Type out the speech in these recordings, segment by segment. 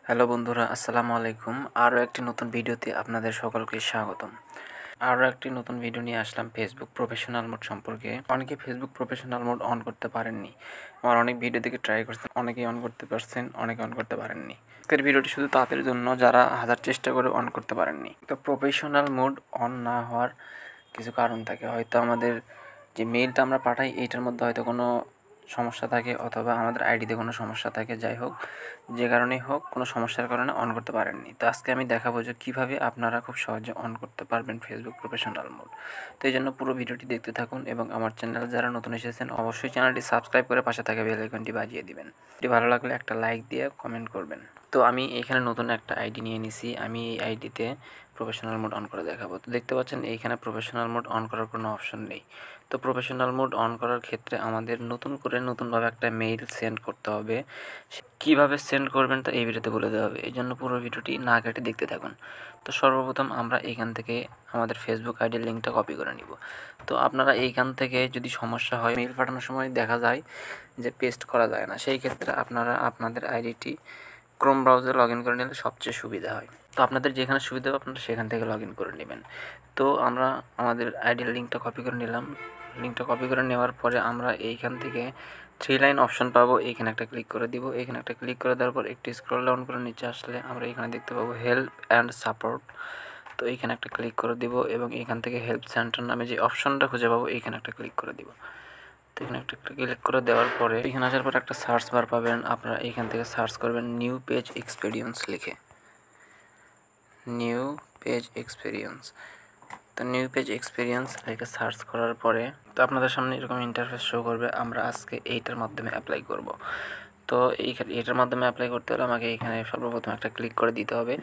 Hello বন্ধুরা, আসসালামু আলাইকুম। আরও একটি নতুন ভিডিওতে আপনাদের সকলকে স্বাগতম। আরও একটি নতুন ভিডিও নিয়ে আসলাম ফেসবুক প্রফেশনাল মোড সম্পর্কে। অনেকে ফেসবুক প্রফেশনাল মোড অন করতে পারেননি। আমার অনেক ভিডিও থেকে ট্রাই করছেন, অনেকেই অন করতে পারছেন, অনেকে অন করতে পারেননি। আজকের ভিডিওটি শুধু তাদের জন্য যারা হাজার চেষ্টা করে অন করতে পারেননি। তো প্রফেশনাল মোড অন না হওয়ার কিছু কারণ থাকে। হয়তো আমাদের যে মেইলটা আমরা পাঠাই এইটার মধ্যে হয়তো কোনো সমস্যা থাকে, অথবা আমাদের আইডিতে কোনো সমস্যা থাকে। যাই হোক, যে কারণেই হোক, কোনো সমস্যার কারণে অন করতে পারেননি। তো আজকে আমি দেখাবো যে কীভাবে আপনারা খুব সহজে অন করতে পারবেন ফেসবুক প্রফেশনাল মোড। তো এই জন্য পুরো ভিডিওটি দেখতে থাকুন, এবং আমার চ্যানেলে যারা নতুন এসেছেন অবশ্যই চ্যানেলটি সাবস্ক্রাইব করে পাশে থাকা বেল আইকনটি বাজিয়ে দিবেন। ভিডিও ভালো লাগলে একটা লাইক দিয়ে কমেন্ট করবেন। তো আমি এখানে নতুন একটা আইডি নিয়ে নিছি। আমি এই আইডিতে প্রফেশনাল মোড অন করে দেখাবো। তো দেখতে পাচ্ছেন এইখানে প্রফেশনাল মোড অন করার কোনো অপশন নেই। তো প্রফেশনাল মোড অন করার ক্ষেত্রে আমাদের নতুনভাবে একটা মেইল সেন্ড করতে হবে। কীভাবে সেন্ড করবেন তা এই ভিডিওতে বলে দেওয়া হবে। এই জন্য পুরো ভিডিওটি না কেটে দেখতে থাকুন। তো সর্বপ্রথম আমরা এইখান থেকে আমাদের ফেসবুক আইডির লিঙ্কটা কপি করে নিব। তো আপনারা এইখান থেকে যদি সমস্যা হয়, মেইল পাঠানোর সময় দেখা যায় যে পেস্ট করা যায় না, সেই ক্ষেত্রে আপনারা আপনাদের আইডিটি ক্রোম ব্রাউজারে লগ ইন করে নিলে সবচেয়ে সুবিধা হয়। তো আপনাদের যেখানে সুবিধা হবে আপনারা সেখান থেকে লগ ইন করে নেবেন। তো আমরা আমাদের আইডির লিঙ্কটা কপি করে নিলাম। লিঙ্কটা কপি করে নেওয়ার পরে আমরা এইখান থেকে 3 লাইন অপশন পাবো। এইখানে একটা ক্লিক করে দিব। এইখানে একটা ক্লিক করে দেওয়ার পর একটু স্ক্রল ডাউন করে নিচে আসলে আমরা এখানে দেখতে পাবো হেল্প অ্যান্ড সাপোর্ট। তো এইখানে একটা ক্লিক করে দিব, এবং এখান থেকে হেল্প সেন্টার নামে যে অপশনটা খুঁজে পাবো এইখানে একটা ক্লিক করে দিব। তো এখানে একটা ক্লিক করে দেওয়ার পরে এখানে আসার পর একটা সার্চ বার পাবেন। আপনারা এখান থেকে সার্চ করবেন নিউ পেজ এক্সপিরিয়েন্স লিখে, নিউ পেজ এক্সপিরিয়েন্স। তো নিউ পেজ এক্সপিরিয়েন্স লিখে সার্চ করার পরে তো আপনাদের সামনে এরকম ইন্টারফেস শো করবে। আমরা আজকে এইটার মাধ্যমে অ্যাপ্লাই করব। তো এটার মাধ্যমে অ্যাপ্লাই করতে হলে আমাকে এখানে সর্বপ্রথম একটা ক্লিক করে দিতে হবে।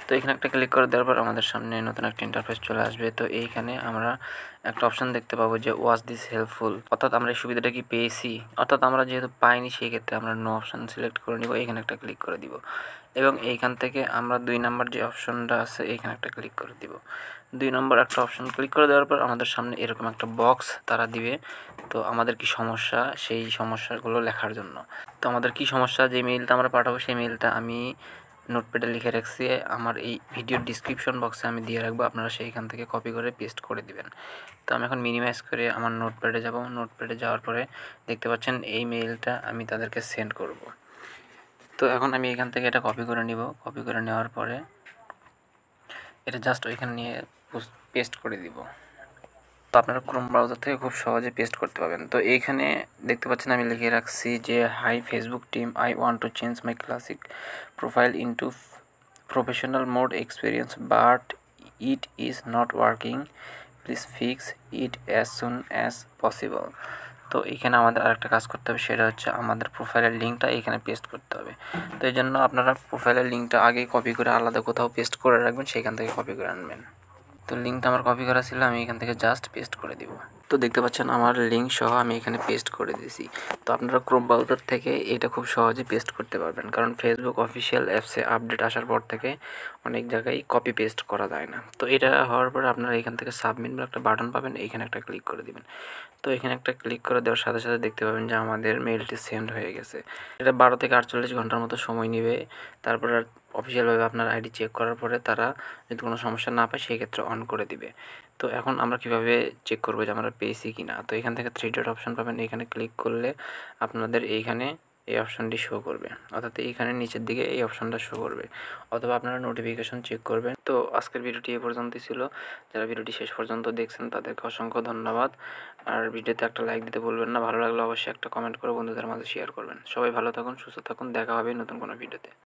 তো এখানে একটা ক্লিক করে দেওয়ার পর আমাদের সামনে নতুন একটা ইন্টারফেস চলে আসবে। তো এইখানে আমরা একটা অপশান দেখতে পাবো যে ওয়াজ দিস হেল্পফুল, অর্থাৎ আমরা এই সুবিধাটা কি পেয়েছি, অর্থাৎ আমরা যেহেতু পাইনি সেই ক্ষেত্রে আমরা নো অপশান সিলেক্ট করে নিব। এখানে একটা ক্লিক করে দিব, এবং এইখান থেকে আমরা 2 নাম্বার যে অপশনটা আছে এইখানে একটা ক্লিক করে দিব। 2 নম্বর একটা অপশন ক্লিক করে দেওয়ার পর আমাদের সামনে এরকম একটা বক্স তারা দিবে। তো আমাদের কি সমস্যা সেই সমস্যাগুলো লেখার জন্য। তো আমাদের কি সমস্যা, যে মেইলটা আমরা পাঠাবো সেই মেইলটা আমি নোটপ্যাডে লিখে রাখছি। আমার এই ভিডিওর ডিসক্রিপশন বক্সে আমি দিয়ে রাখবো, আপনারা সেইখান থেকে কপি করে পেস্ট করে দিবেন। তো আমি এখন মিনিমাইজ করে আমার নোটপ্যাডে যাব। নোটপ্যাডে যাওয়ার পরে দেখতে পাচ্ছেন এই মেইলটা আমি তাদেরকে সেন্ড করব। তো এখন আমি এখান থেকে এটা কপি করে নিব। কপি করে নেওয়ার পরে এটা জাস্ট ওইখানে নিয়ে পেস্ট করে দিব। তো আপনারা ক্রোম ব্রাউজার থেকে খুব সহজে পেস্ট করতে পারবেন। তো এইখানে দেখতে পাচ্ছেন আমি লিখে রাখছি যে high Facebook team, I want to change my classic profile into professional mode experience, but it is not working, please fix it as soon as possible. তো এইখানে আমাদের আরেকটা কাজ করতে হবে, সেটা হচ্ছে আমাদের প্রোফাইলের লিঙ্কটা এখানে পেস্ট করতে হবে। তো এই জন্য আপনারা প্রোফাইলের লিঙ্কটা আগেই কপি করে আলাদা কোথাও পেস্ট করে রাখবেন, সেখান থেকে কপি করে আনবেন। তো লিঙ্কটা আমার কপি করা ছিল, আমি এখান থেকে জাস্ট পেস্ট করে দিব। তো দেখতে পাচ্ছেন আমার লিঙ্ক সহ আমি এখানে পেস্ট করে দিয়েছি। তো আপনারা ক্রোম ব্রাউজার থেকে এটা খুব সহজে পেস্ট করতে পারবেন, কারণ ফেসবুক অফিসিয়াল অ্যাপসে আপডেট আসার পর থেকে অনেক জায়গায় কপি পেস্ট করা যায় না। তো এটা হওয়ার পরে আপনারা এখান থেকে সাবমিট বলে একটা বাটন পাবেন, এইখানে একটা ক্লিক করে দিবেন। তো এখানে একটা ক্লিক করে দেওয়ার সাথে সাথে দেখতে পাবেন যে আমাদের মেইলটি সেন্ড হয়ে গেছে। এটা 12 থেকে 48 ঘন্টার মতো সময় নেবে। তারপর অফিসিয়ালভাবে আপনার আইডি চেক করার পরে তারা যদি কোনো সমস্যা না পায় সেই ক্ষেত্রে অন করে দিবে। তো এখন আমরা কীভাবে চেক করবো যে আমরা পেয়েছি কি না? তো এখান থেকে 3 ডট অপশন পাবেন, এখানে ক্লিক করলে আপনাদের এইখানে এই অপশনটি শো করবে, অর্থাৎ এইখানে নিচের দিকে এই অপশনটা শো করবে, অথবা আপনারা নোটিফিকেশন চেক করবেন। তো আজকের ভিডিওটি এ পর্যন্তই ছিল। যারা ভিডিওটি শেষ পর্যন্ত দেখছেন তাদেরকে অসংখ্য ধন্যবাদ। আর ভিডিওতে একটা লাইক দিতে ভুলবেন না। ভালো লাগলে অবশ্যই একটা কমেন্ট করে বন্ধুদের মাঝে শেয়ার করবেন। সবাই ভালো থাকুন, সুস্থ থাকুন। দেখা হবে নতুন কোনো ভিডিওতে।